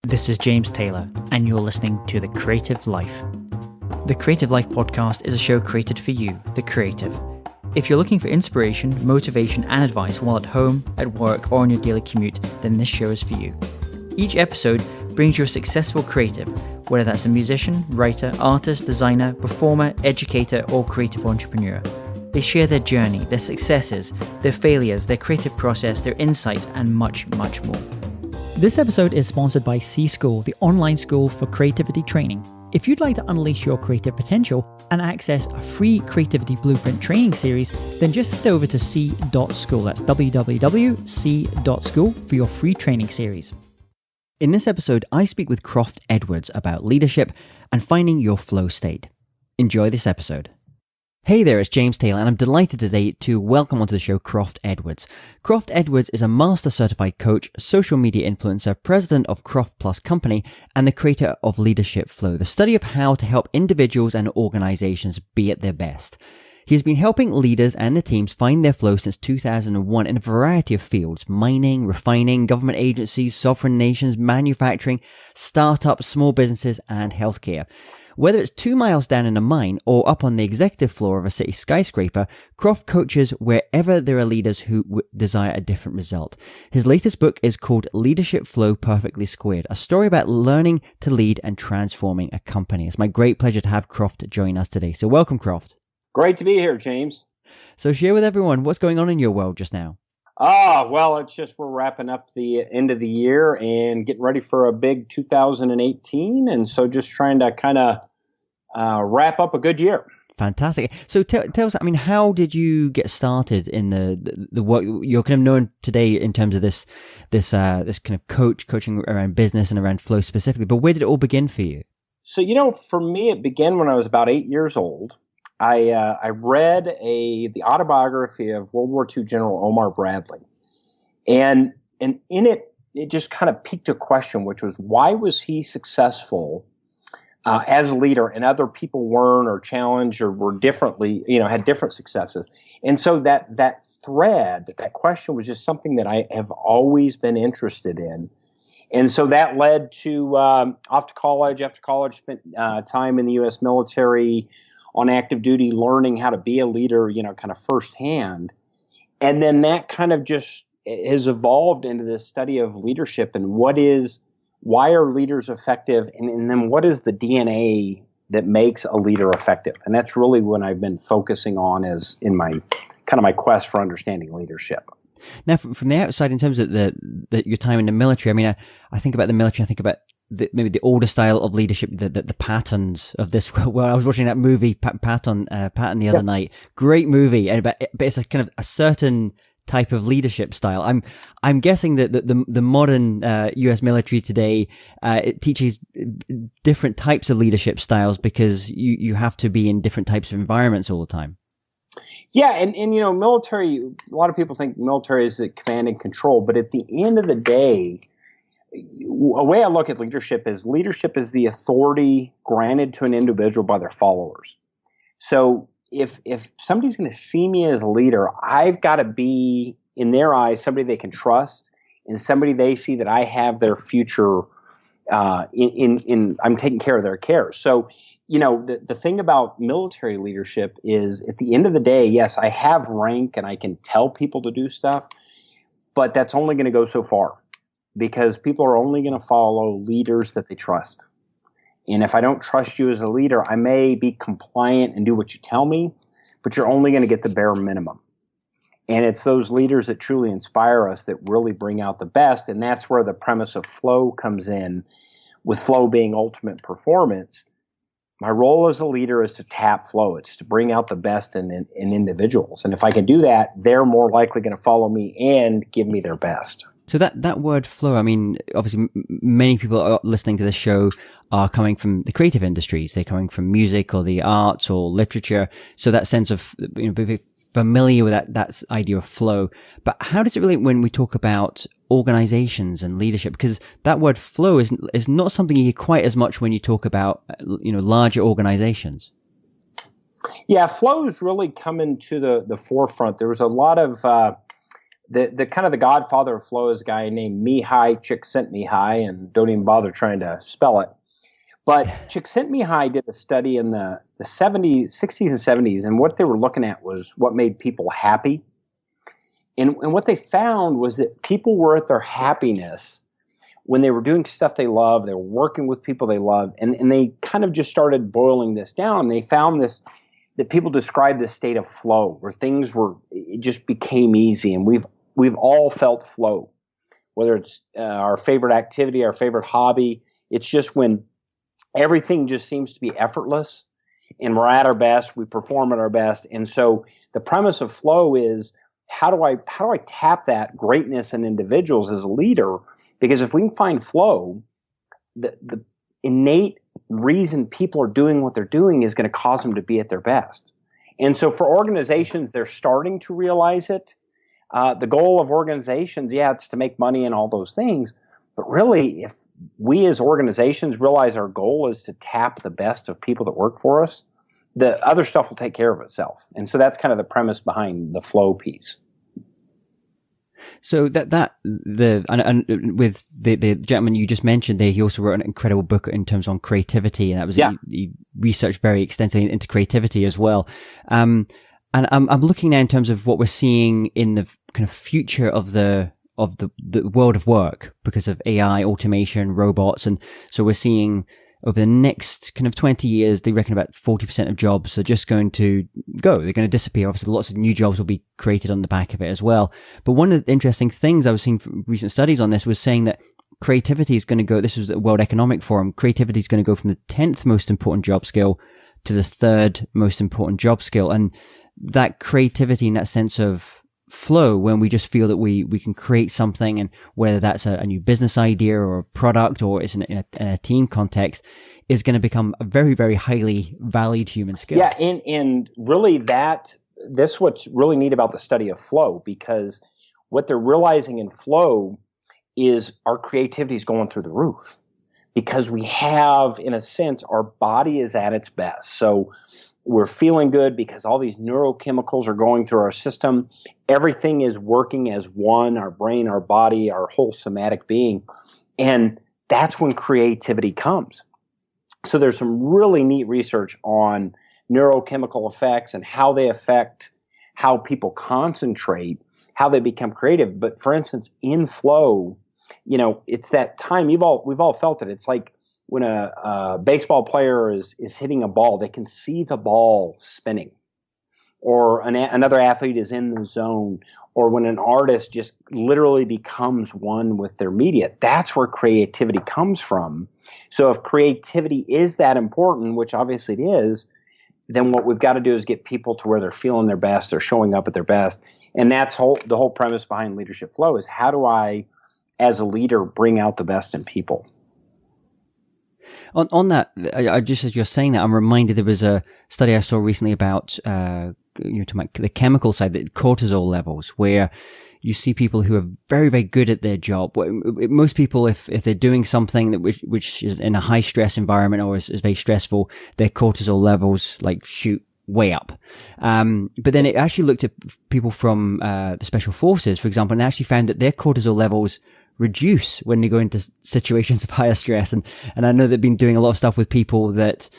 This is James Taylor, and you're listening to The Creative Life. The Creative Life podcast is a show created for you, the creative. If you're looking for inspiration, motivation, and advice while at home, at work, or on your daily commute, then this show is for you. Each episode brings you a successful creative, whether that's a musician, writer, artist, designer, performer, educator, or creative entrepreneur. They share their journey, their successes, their failures, their creative process, their insights, and much, much more. This episode is sponsored by C-School, the online school for creativity training. If you'd like to unleash your creative potential and access a free Creativity Blueprint training series, then just head over to c.school. That's www.c.school for your free training series. In this episode, I speak with Croft Edwards about leadership and finding your flow state. Enjoy this episode. Hey there, it's James Taylor, and I'm delighted today to welcome onto the show Croft Edwards. Croft Edwards is a master certified coach, social media influencer, president of Croft Plus Company, and the creator of Leadership Flow, the study of how to help individuals and organizations be at their best. He has been helping leaders and their teams find their flow since 2001 in a variety of fields: mining, refining, government agencies, sovereign nations, manufacturing, startups, small businesses, and healthcare. Whether it's 2 miles down in a mine or up on the executive floor of a city skyscraper, Croft coaches wherever there are leaders who desire a different result. His latest book is called Leadership Flow Perfectly Squared, a story about learning to lead and transforming a company. It's my great pleasure to have Croft join us today. So welcome, Croft. Great to be here, James. So share with everyone what's going on in your world just now. Well, it's just we're wrapping up the end of the year and getting ready for a big 2018. And so just trying to kind of wrap up a good year. Fantastic. So tell us, how did you get started in the work you're kind of known today in terms of this kind of coaching around business and around flow specifically, but where did it all begin for you? So, for me, it began when I was about 8 years old. I read the autobiography of World War II General Omar Bradley, and in it just kind of piqued a question, which was, why was he successful as a leader and other people weren't, or challenged, or were differently, had different successes? And so that question was just something that I have always been interested in. And so that led to off to college. After college, spent time in the U.S. military on active duty, learning how to be a leader, kind of firsthand. And then that kind of just has evolved into this study of leadership and why are leaders effective? And then what is the DNA that makes a leader effective? And that's really what I've been focusing on as in my quest for understanding leadership. Now, from the outside, in terms of your time in the military, I think about the military, I think about maybe the older style of leadership, the Pattons of this. Well, I was watching that movie Patton the other night. Great movie, but it's a kind of a certain type of leadership style. I'm guessing that the modern U.S. military today it teaches different types of leadership styles because you have to be in different types of environments all the time. Yeah, and military. A lot of people think military is the command and control, but at the end of the day, a way I look at leadership is the authority granted to an individual by their followers. So if somebody's going to see me as a leader, I've got to be, in their eyes, somebody they can trust and somebody they see that I have their future I'm taking care of their care. So, the thing about military leadership is, at the end of the day, yes, I have rank and I can tell people to do stuff, but that's only going to go so far, because people are only going to follow leaders that they trust. And if I don't trust you as a leader, I may be compliant and do what you tell me, but you're only going to get the bare minimum. And it's those leaders that truly inspire us that really bring out the best. And that's where the premise of flow comes in, with flow being ultimate performance. My role as a leader is to tap flow. It's to bring out the best in individuals. And if I can do that, they're more likely going to follow me and give me their best. So that word flow, obviously many people listening to this show are coming from the creative industries. They're coming from music or the arts or literature. So that sense of, being familiar with that idea of flow. But how does it relate when we talk about organizations and leadership? Because that word flow is not something you hear quite as much when you talk about, larger organizations. Yeah, flow is really coming to the forefront. There was a lot of the kind of the godfather of flow is a guy named Mihaly Csikszentmihalyi, and don't even bother trying to spell it. But Csikszentmihalyi did a study in the 60s and 70s, and what they were looking at was what made people happy. And what they found was that people were at their happiness when they were doing stuff they love, they were working with people they love, and they kind of just started boiling this down. They found this, that people described this state of flow, where it just became easy, and we've all felt flow, whether it's our favorite activity, our favorite hobby. It's just when everything just seems to be effortless, and we're at our best, we perform at our best. And so the premise of flow is, how do I tap that greatness in individuals as a leader? Because if we can find flow, the innate reason people are doing what they're doing is going to cause them to be at their best. And so for organizations, they're starting to realize it. The goal of organizations, it's to make money and all those things. But really, if we as organizations realize our goal is to tap the best of people that work for us, the other stuff will take care of itself. And so that's kind of the premise behind the flow piece. So with the gentleman you just mentioned there, he also wrote an incredible book in terms on creativity, and that was he researched very extensively into creativity as well. And I'm looking now in terms of what we're seeing in the kind of future of the world of work because of AI, automation, robots, and so we're seeing over the next kind of 20 years, they reckon about 40% of jobs are just going to go. They're going to disappear. Obviously, lots of new jobs will be created on the back of it as well. But one of the interesting things I was seeing from recent studies on this was saying that creativity is going to go, this was the World Economic Forum, creativity is going to go from the 10th most important job skill to the 3rd most important job skill. And that creativity and that sense of flow, when we just feel that we can create something, and whether that's a new business idea or a product or it's in a team context, is going to become a very, very highly valued human skill. Yeah, and really this what's really neat about the study of flow, because what they're realizing in flow is our creativity is going through the roof, because we have, in a sense, our body is at its best. So we're feeling good because all these neurochemicals are going through our system. Everything is working as one, our brain, our body, our whole somatic being. And that's when creativity comes. So there's some really neat research on neurochemical effects and how they affect how people concentrate, how they become creative. But for instance, in flow, it's that time, we've all felt it. It's like when a baseball player is hitting a ball, they can see the ball spinning, or another athlete is in the zone, or when an artist just literally becomes one with their media. That's where creativity comes from. So if creativity is that important, which obviously it is, then what we've got to do is get people to where they're feeling their best, they're showing up at their best. And that's the whole premise behind Leadership Flow is, how do I, as a leader, bring out the best in people? On that, I just, as you're saying that, I'm reminded there was a study I saw recently about, talking about the chemical side, the cortisol levels, where you see people who are very, very good at their job. Most people, if they're doing something which is in a high stress environment or is very stressful, their cortisol levels shoot way up. But then it actually looked at people from the special forces, for example, and actually found that their cortisol levels reduce when they go into situations of higher stress. And I know they've been doing a lot of stuff with people that,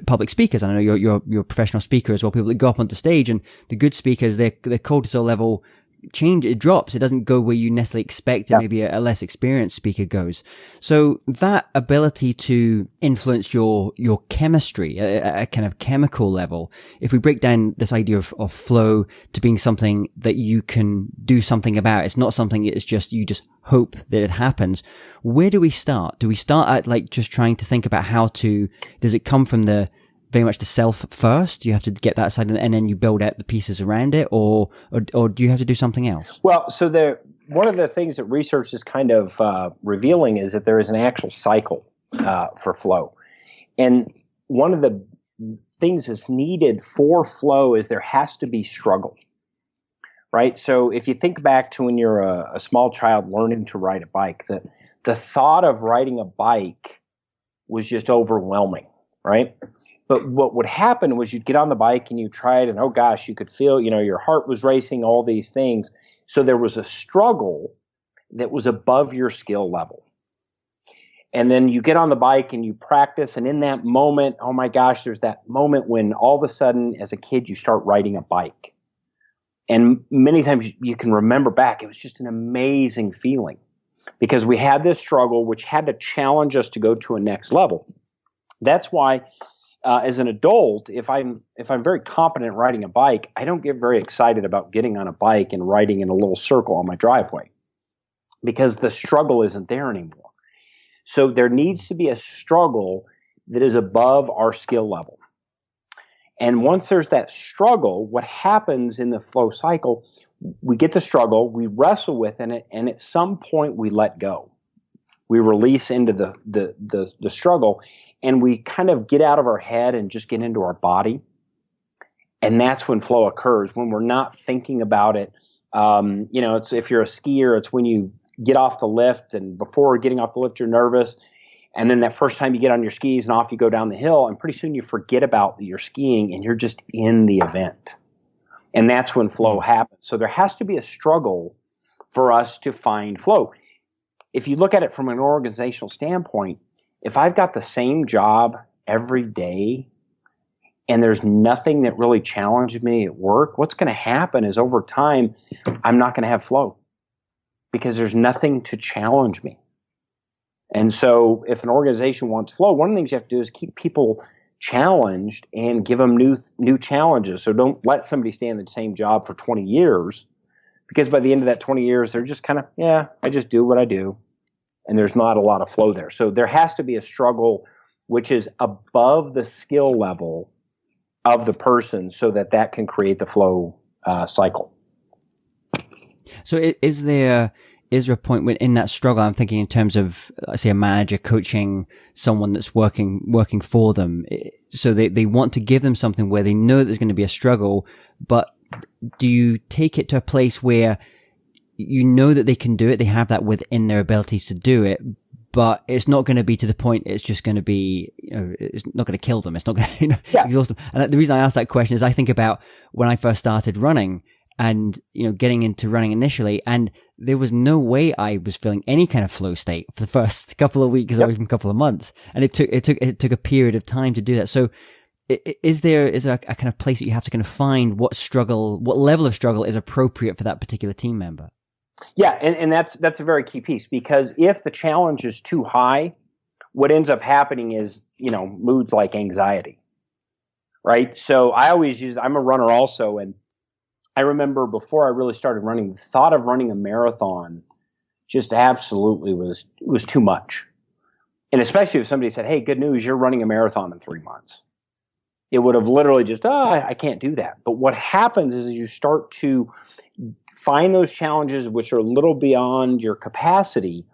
public speakers. And I know you're a professional speaker as well. People that go up onto stage, and the good speakers, their cortisol level it drops. It doesn't go where you necessarily expect it. Maybe a less experienced speaker goes. So that ability to influence your chemistry, a kind of chemical level, if we break down this idea of flow to being something that you can do something about, it's not something it's just, you just hope that it happens. Where do we start? Do we start at just trying to think about does it come from very much the self first? You have to get that side, and then you build out the pieces around it, or do you have to do something else? Well, so one of the things that research is kind of revealing is that there is an actual cycle for flow. And one of the things that's needed for flow is there has to be struggle, right? So if you think back to when you're a small child learning to ride a bike, the thought of riding a bike was just overwhelming, right? But what would happen was you'd get on the bike and you try it, and oh gosh, you could feel, your heart was racing, all these things. So there was a struggle that was above your skill level. And then you get on the bike and you practice, and in that moment, oh my gosh, there's that moment when all of a sudden, as a kid, you start riding a bike. And many times you can remember back, it was just an amazing feeling because we had this struggle which had to challenge us to go to a next level. That's why as an adult, if I'm very competent riding a bike, I don't get very excited about getting on a bike and riding in a little circle on my driveway because the struggle isn't there anymore. So there needs to be a struggle that is above our skill level. And once there's that struggle, what happens in the flow cycle, we get the struggle, we wrestle with it, and at some point we let go. We release into the struggle, and we kind of get out of our head and just get into our body. And that's when flow occurs, when we're not thinking about it. It's if you're a skier, it's when you get off the lift, and before getting off the lift, you're nervous. And then that first time you get on your skis and off you go down the hill, and pretty soon you forget about your skiing and you're just in the event. And that's when flow happens. So there has to be a struggle for us to find flow. If you look at it from an organizational standpoint, if I've got the same job every day and there's nothing that really challenges me at work, what's going to happen is over time, I'm not going to have flow because there's nothing to challenge me. And so if an organization wants flow, one of the things you have to do is keep people challenged and give them new challenges. So don't let somebody stay in the same job for 20 years because by the end of that 20 years, they're just kind of, I just do what I do. And there's not a lot of flow there. So there has to be a struggle which is above the skill level of the person so that can create the flow cycle. So is there a point when in that struggle, I'm thinking in terms of, let's say, a manager coaching someone that's working for them. So they want to give them something where they know there's going to be a struggle, but do you take it to a place where you know that they can do it, they have that within their abilities to do it, but it's not going to be to the point it's just going to be, it's not going to kill them. It's not going to exhaust them. And the reason I ask that question is I think about when I first started running and, getting into running initially, and there was no way I was feeling any kind of flow state for the first couple of weeks or even couple of months. And it took a period of time to do that. So is there a kind of place that you have to kind of find what level of struggle is appropriate for that particular team member? Yeah, and that's a very key piece, because if the challenge is too high, what ends up happening is, moods like anxiety, right? So I'm a runner also, and I remember before I really started running, the thought of running a marathon just absolutely was too much. And especially if somebody said, hey, good news, you're running a marathon in 3 months. It would have literally just, I can't do that. But what happens is you start to find those challenges which are a little beyond your capacity,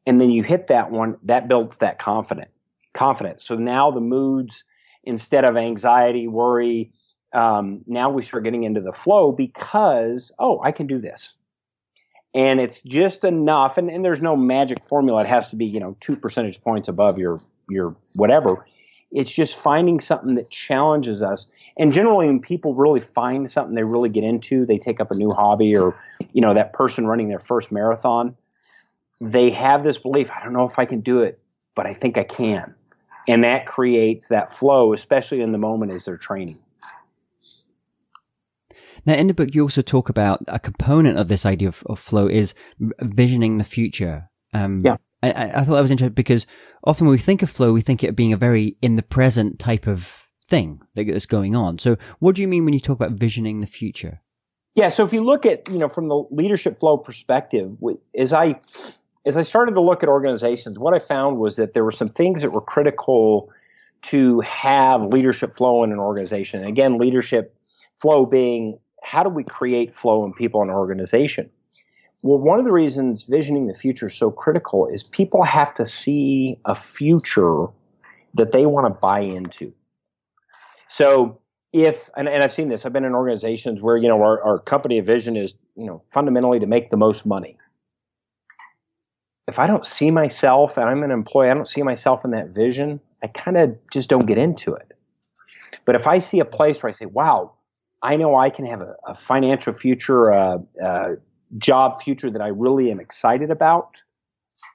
and then you hit that one, that builds that confidence. So now the moods, instead of anxiety, worry, now we start getting into the flow because, I can do this. And it's just enough, and there's no magic formula. It has to be, 2 percentage points above your whatever. It's just finding something that challenges us. And generally when people really find something they really get into, they take up a new hobby, or, that person running their first marathon, they have this belief, I don't know if I can do it, but I think I can. And that creates that flow, especially in the moment as they're training. Now, in the book, you also talk about a component of this idea of flow is visioning the future. I thought that was interesting because often when we think of flow, we think it being a very in the present type of thing that's going on. So what do you mean when you talk about visioning the future? Yeah. So if you look at, from the leadership flow perspective, as I started to look at organizations, what I found was that there were some things that were critical to have leadership flow in an organization. And again, leadership flow being, how do we create flow in people in an organization? Well, one of the reasons visioning the future is so critical is people have to see a future that they want to buy into. So and I've seen this, I've been in organizations where, our company vision is, fundamentally to make the most money. If I don't see myself, and I'm an employee, I don't see myself in that vision, I kind of just don't get into it. But if I see a place where I say, wow, I know I can have a financial future, a job future that I really am excited about,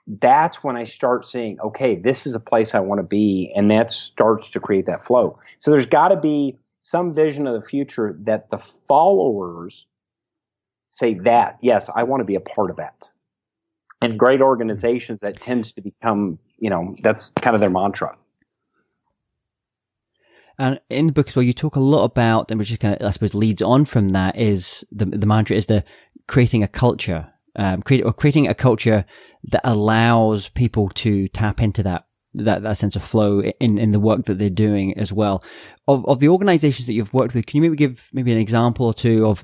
that's when I start seeing, okay, this is a place I want to be, and that starts to create that flow. So there's got to be some vision of the future that the followers say that, yes, I want to be a part of that. And great organizations, that tends to become, that's kind of their mantra. And in the book as well, you talk a lot about, and which is kind of, I suppose, leads on from that, is the mantra is the creating a culture, creating a culture that allows people to tap into that sense of flow in the work that they're doing as well. Of the organizations that you've worked with, can you maybe give an example or two of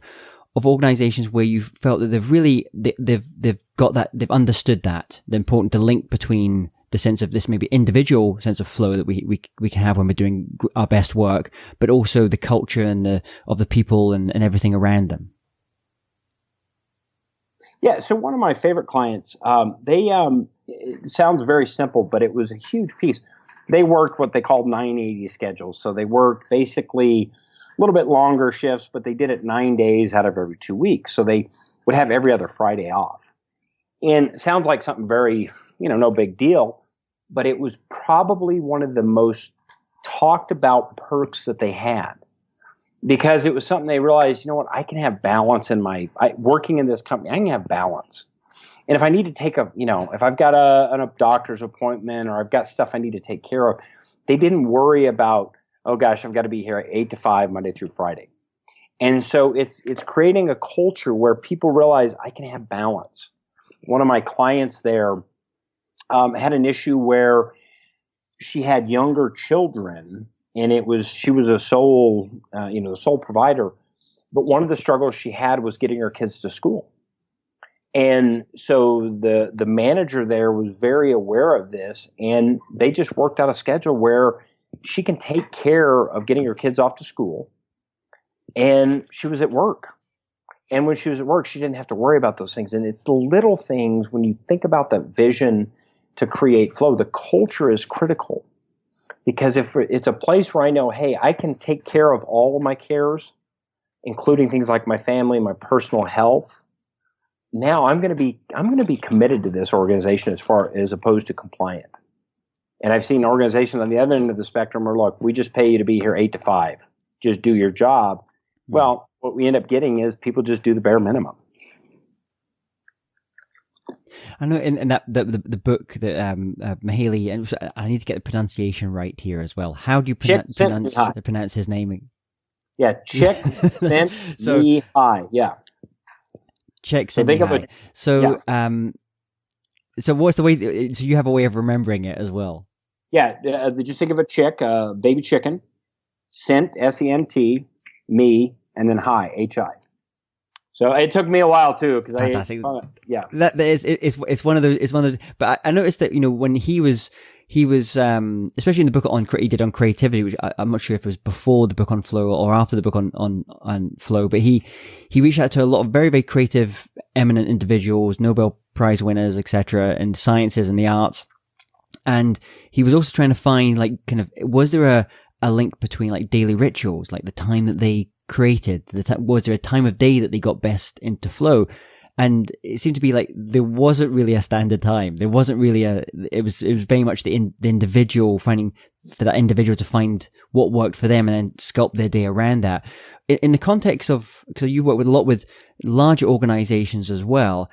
organizations where you felt that they've got that, they've understood that, the important, the link between the sense of this maybe individual sense of flow that we can have when we're doing our best work, but also the culture and of the people and everything around them? Yeah. So one of my favorite clients, it sounds very simple, but it was a huge piece. They worked what they called 980 schedules. So they worked basically a little bit longer shifts, but they did it 9 days out of every 2 weeks. So they would have every other Friday off. And it sounds like something very, no big deal, but it was probably one of the most talked about perks that they had, because it was something they realized, I can have balance in working in this company, I can have balance. And if I need to take if I've got a doctor's appointment, or I've got stuff I need to take care of, they didn't worry about, oh gosh, I've got to be here at 8 to 5, Monday through Friday. And so it's creating a culture where people realize I can have balance. One of my clients there had an issue where she had younger children, and she was a sole provider. But one of the struggles she had was getting her kids to school. And so the manager there was very aware of this, and they just worked out a schedule where she can take care of getting her kids off to school, and she was at work. And when she was at work, she didn't have to worry about those things. And it's the little things, when you think about the vision to create flow, the culture is critical. Because if it's a place where I know, hey, I can take care of all of my cares, including things like my family, my personal health, now I'm going to be committed to this organization as opposed to compliant. And I've seen organizations on the other end of the spectrum where, look, we just pay you to be here 8 to 5. Just do your job. Well, what we end up getting is people just do the bare minimum. I know in that the book that Mihaly, and I need to get the pronunciation right here as well. How do you pronounce his name? Yeah, Csikszentmihalyi. Yeah. Csikszentmihalyi. So so what's the way? So you have a way of remembering it as well? Yeah, just think of a chick, baby chicken, Sent, S-E-N-T, me, and then hi, H-I. So it took me a while too, because it's one of those. But I noticed that when he was especially in the book he did on creativity, which I'm not sure if it was before the book on flow or after the book on flow, but he reached out to a lot of very, very creative, eminent individuals, Nobel Prize winners, etc., in sciences and the arts. And he was also trying to find, was there a link between daily rituals, like the time that they created, was there a time of day that they got best into flow? And it seemed to be there wasn't really a standard time. There wasn't really it was very much the individual finding, for that individual to find what worked for them and then sculpt their day around that. In the context of, because you work with a lot with larger organizations as well,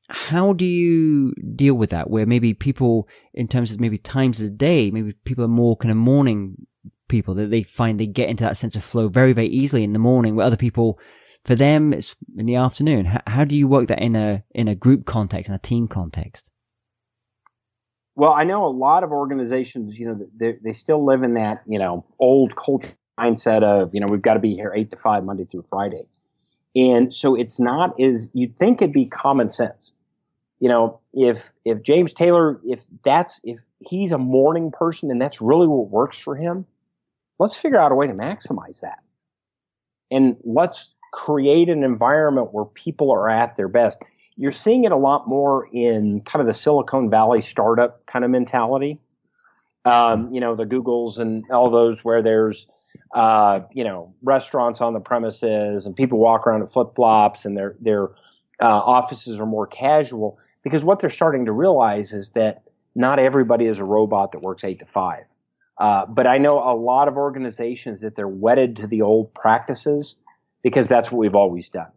how do you deal with that? Where maybe people, in terms of maybe times of the day, maybe people are more kind of morning people, that they find they get into that sense of flow very, very easily in the morning, where other people, for them, it's in the afternoon. How do you work that in a group context, in a team context? Well, I know a lot of organizations, they still live in that, old culture mindset of, we've got to be here 8 to 5, Monday through Friday. And so it's not as, you'd think it'd be common sense. If James Taylor, if he's a morning person and that's really what works for him, let's figure out a way to maximize that. And let's create an environment where people are at their best. You're seeing it a lot more in kind of the Silicon Valley startup kind of mentality. The Googles and all those, where there's restaurants on the premises, and people walk around in flip-flops, and their offices are more casual, because what they're starting to realize is that not everybody is a robot that works 8 to 5. But I know a lot of organizations that they're wedded to the old practices because that's what we've always done.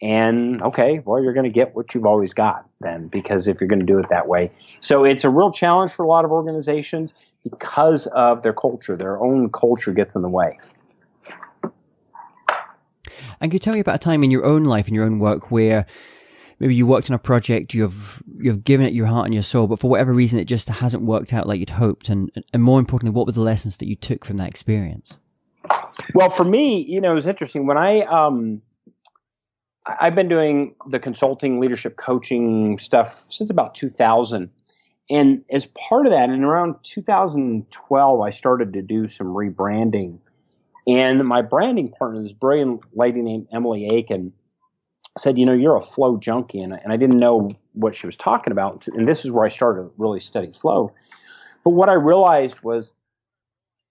And okay, well, you're going to get what you've always got then, because if you're going to do it that way. So it's a real challenge for a lot of organizations because of their culture. Their own culture gets in the way. And can you tell me about a time in your own life, in your own work, where maybe you worked on a project, you've given it your heart and your soul, but for whatever reason it just hasn't worked out like you'd hoped? And more importantly, what were the lessons that you took from that experience? Well, for me, it was interesting. When I've been doing the consulting, leadership coaching stuff since about 2000. And as part of that, in around 2012, I started to do some rebranding. And my branding partner, this brilliant lady named Emily Aiken, said, you're a flow junkie. And I didn't know what she was talking about. And this is where I started to really study flow. But what I realized was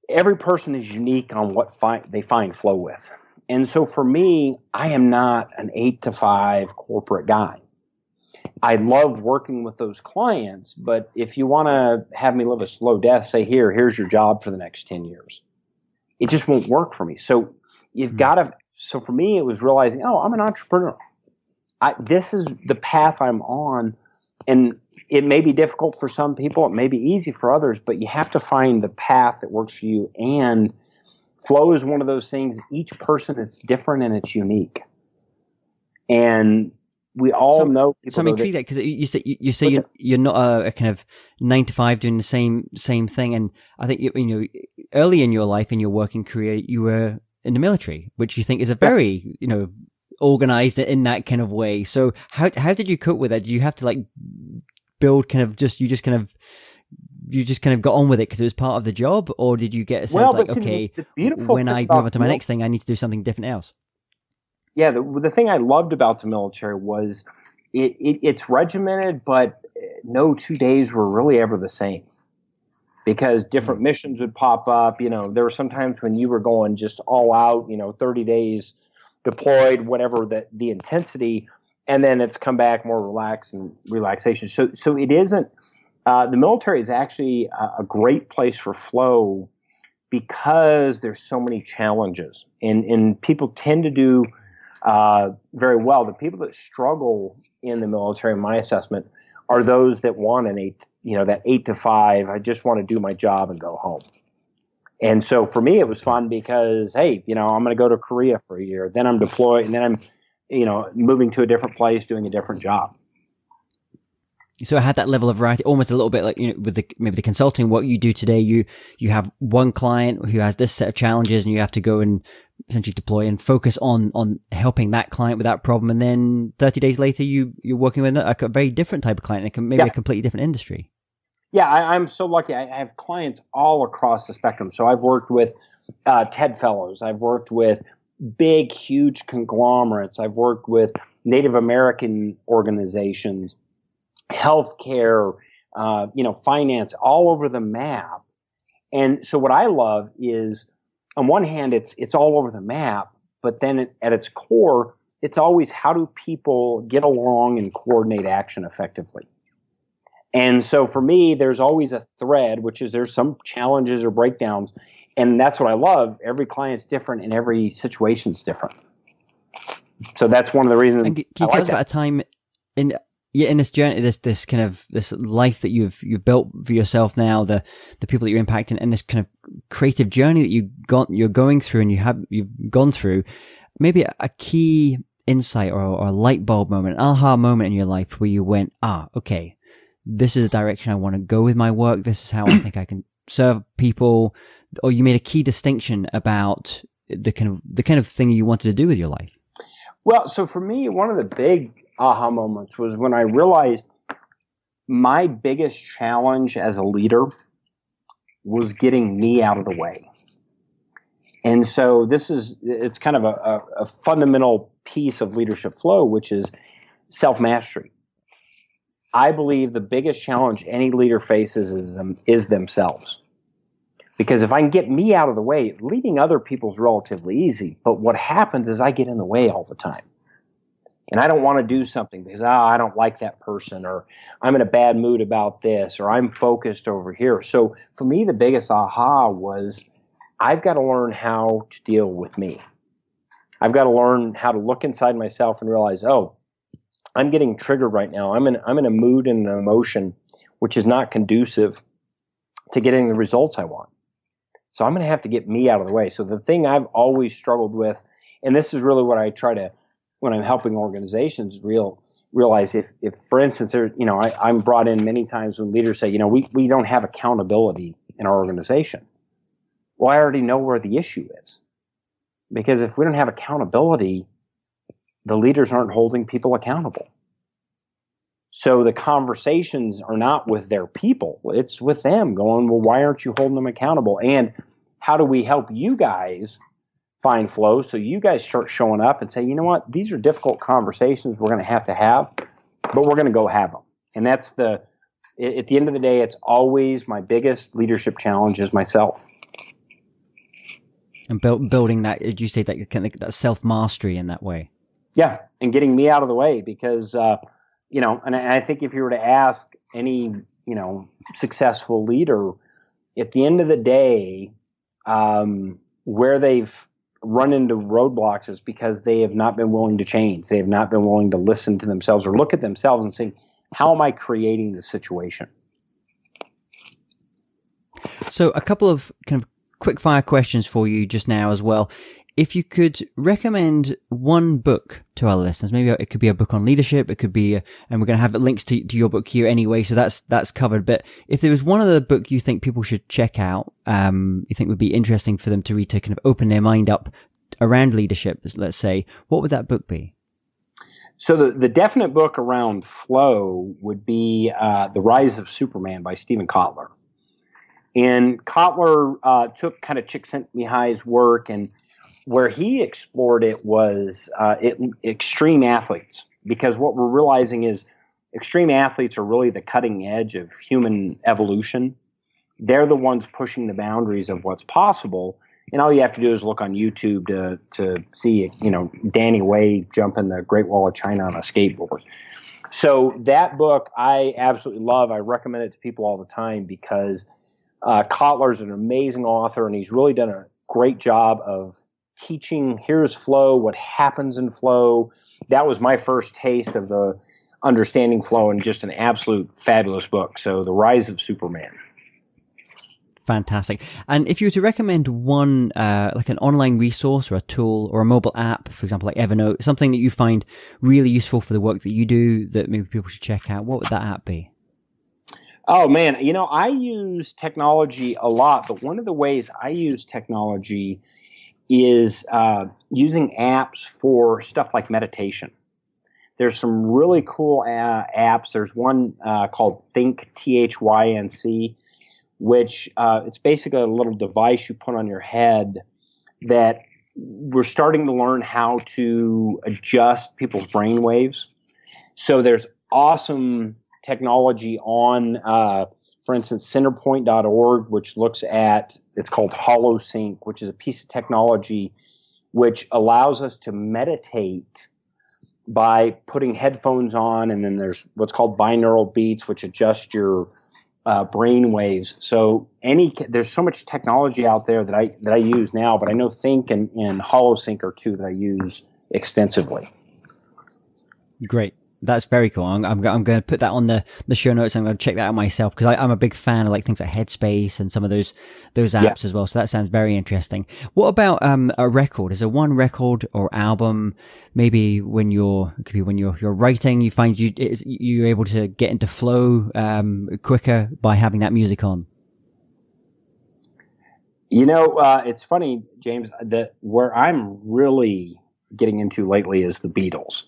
every person is unique on what they find flow with. And so for me, I am not an 8 to 5 corporate guy. I love working with those clients, but if you want to have me live a slow death, say, here's your job for the next 10 years. It just won't work for me. So you've got to, so for me, it was realizing, I'm an entrepreneur. This is the path I'm on. And it may be difficult for some people. It may be easy for others, but you have to find the path that works for you. And flow is one of those things. Each person is different and it's unique. And we all know people. So I'm intrigued that because you say you're not a kind of 9 to 5 doing the same thing. And I think early in your life, in your working career, you were in the military, which you think is a very organized in that kind of way. So how did you cope with that? Did you have to build kind of you just kind of got on with it because it was part of the job, or did you get a sense when I move on to my next thing, I need to do something different else? Yeah, the thing I loved about the military was it's regimented, but no 2 days were really ever the same because different missions would pop up. There were some times when you were going just all out, 30 days deployed, whatever the intensity, and then it's come back more relaxed and relaxation. So it isn't. The military is actually a great place for flow because there's so many challenges, and people tend to do very well. The people that struggle in the military, in my assessment, are those that want that 8 to 5. I just want to do my job and go home. And so for me, it was fun because, hey, I'm going to go to Korea for a year, then I'm deployed, and then I'm, moving to a different place, doing a different job. So I had that level of variety, almost a little bit like with maybe the consulting work you do today. You have one client who has this set of challenges, and you have to go and essentially deploy and focus on helping that client with that problem. And then 30 days later, you're working with a very different type of client, maybe a completely different industry. Yeah, I'm so lucky. I have clients all across the spectrum. So I've worked with TED Fellows. I've worked with big, huge conglomerates. I've worked with Native American organizations, healthcare, finance, all over the map. And so what I love is, on one hand, it's all over the map, but then at its core, it's always how do people get along and coordinate action effectively. And so for me, there's always a thread, which is there's some challenges or breakdowns. And that's what I love. Every client's different and every situation's different. So that's one of the reasons. And can you tell us about a time in this journey, this kind of this life that you've built for yourself now, the people that you're impacting, and this kind of creative journey that you're going through and you've gone through, maybe a key insight or a light bulb moment, an aha moment in your life where you went, okay, this is the direction I want to go with my work. This is how I think I can serve people. Or you made a key distinction about the kind of thing you wanted to do with your life. Well, so for me, one of the big aha moments was when I realized my biggest challenge as a leader was getting me out of the way. And so it's kind of a fundamental piece of leadership flow, which is self-mastery. I believe the biggest challenge any leader faces is themselves. Because if I can get me out of the way, leading other people is relatively easy. But what happens is I get in the way all the time. And I don't want to do something because I don't like that person, or I'm in a bad mood about this, or I'm focused over here. So for me, the biggest aha was I've got to learn how to deal with me. I've got to learn how to look inside myself and realize, oh, I'm getting triggered right now. I'm in a mood and an emotion which is not conducive to getting the results I want. So I'm going to have to get me out of the way. So the thing I've always struggled with, and this is really what I try to, when I'm helping organizations realize if for instance, I'm brought in many times when leaders say, we don't have accountability in our organization. Well, I already know where the issue is. Because if we don't have accountability, the leaders aren't holding people accountable. So the conversations are not with their people. It's with them going, well, why aren't you holding them accountable? And how do we help you guys find flow so you guys start showing up and say, you know what, these are difficult conversations we're going to have, but we're going to go have them. And that's at the end of the day, it's always my biggest leadership challenge is myself. And building that, did you say that self-mastery in that way? Yeah, and getting me out of the way because, and I think if you were to ask any, successful leader, at the end of the day, where they've run into roadblocks is because they have not been willing to change. They have not been willing to listen to themselves or look at themselves and say, how am I creating this situation? So a couple of kind of quick fire questions for you just now as well. If you could recommend one book to our listeners, maybe it could be a book on leadership, it could be, and we're going to have links to your book here anyway, so that's covered. But if there was one other book you think people should check out, you think would be interesting for them to read to kind of open their mind up around leadership, let's say, what would that book be? So the definite book around flow would be The Rise of Superman by Stephen Kotler. And Kotler took kind of Csikszentmihalyi's work, and where he explored it was extreme athletes, because what we're realizing is extreme athletes are really the cutting edge of human evolution. They're the ones pushing the boundaries of what's possible. And all you have to do is look on YouTube to see, Danny Way jumping the Great Wall of China on a skateboard. So that book I absolutely love. I recommend it to people all the time because Kotler's an amazing author, and he's really done a great job of teaching, here's flow, what happens in flow. That was my first taste of the understanding flow, and just an absolute fabulous book. So The Rise of Superman. Fantastic. And if you were to recommend one, like an online resource or a tool or a mobile app, for example, like Evernote, something that you find really useful for the work that you do that maybe people should check out, what would that app be? Oh, man. I use technology a lot, but one of the ways I use technology is using apps for stuff like meditation. There's some really cool apps. There's one called Think, THYNC, which it's basically a little device you put on your head that we're starting to learn how to adjust people's brain waves. So there's awesome technology on, for instance, centerpoint.org, which looks at, it's called HoloSync, which is a piece of technology which allows us to meditate by putting headphones on, and then there's what's called binaural beats, which adjust your brain waves. So there's so much technology out there that I use now, but I know Think and HoloSync are two that I use extensively. Great. That's very cool. I'm going to put that on the show notes. I'm going to check that out myself because I'm a big fan of like things like Headspace and some of those apps as well. So that sounds very interesting. What about a record? Is there one record or album? Maybe when you're writing, you find you're able to get into flow quicker by having that music on. It's funny, James, that where I'm really getting into lately is the Beatles.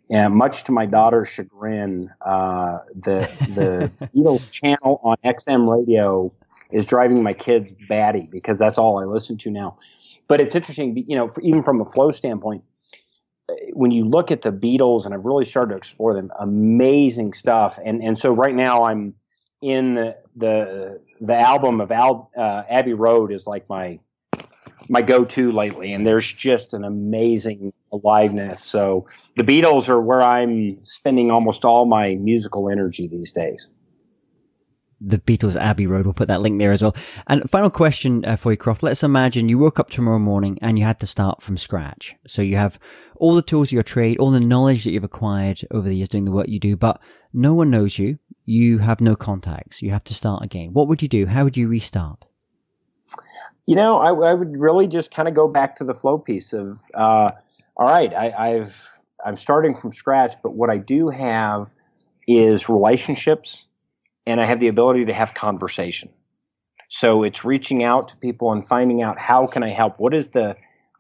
And much to my daughter's chagrin, the Beatles channel on XM radio is driving my kids batty because that's all I listen to now. But it's interesting, even from a flow standpoint, when you look at the Beatles, and I've really started to explore them, amazing stuff. And so right now I'm in the album of Abbey Road is like my go-to lately, and there's just an amazing aliveness. So the Beatles are where I'm spending almost all my musical energy these days. The Beatles' Abbey Road. We'll put that link there as well. And final question for you, Croft. Let's imagine you woke up tomorrow morning and you had to start from scratch. So you have all the tools of your trade, all the knowledge that you've acquired over the years doing the work you do, but no one knows you. You have no contacts. You have to start again. What would you do? How would you restart? I would really just kind of go back to the flow piece of, all right, I'm starting from scratch, but what I do have is relationships, and I have the ability to have conversation. So it's reaching out to people and finding out how can I help? What is the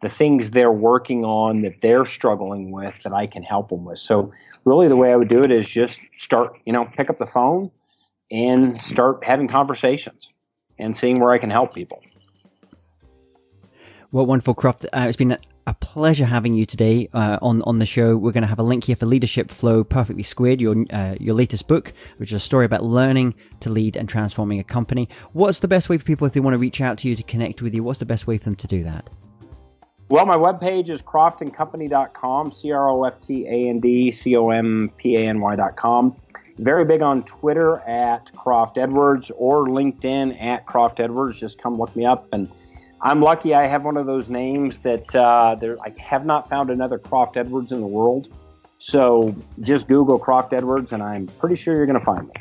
things they're working on that they're struggling with that I can help them with? So really the way I would do it is just start, pick up the phone and start having conversations and seeing where I can help people. Well, wonderful, Croft. It's been a pleasure having you today on the show. We're going to have a link here for Leadership Flow Perfectly Squared, your latest book, which is a story about learning to lead and transforming a company. What's the best way for people if they want to reach out to you to connect with you? What's the best way for them to do that? Well, my webpage is croftandcompany.com, CroftandCompany.com. Very big on Twitter at Croft Edwards or LinkedIn at Croft Edwards. Just come look me up. And I'm lucky I have one of those names that I have not found another Croft Edwards in the world. So just Google Croft Edwards and I'm pretty sure you're going to find me.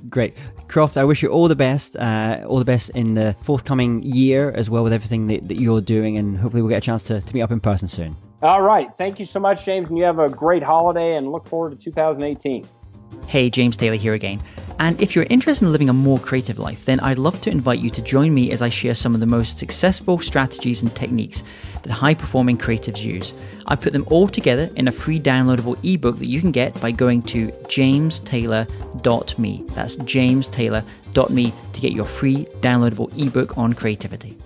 Great. Croft, I wish you all the best in the forthcoming year as well with everything that you're doing, and hopefully we'll get a chance to meet up in person soon. All right. Thank you so much, James, and you have a great holiday and look forward to 2018. Hey, James Taylor here again. And if you're interested in living a more creative life, then I'd love to invite you to join me as I share some of the most successful strategies and techniques that high-performing creatives use. I put them all together in a free downloadable ebook that you can get by going to jamestaylor.me. That's jamestaylor.me to get your free downloadable ebook on creativity.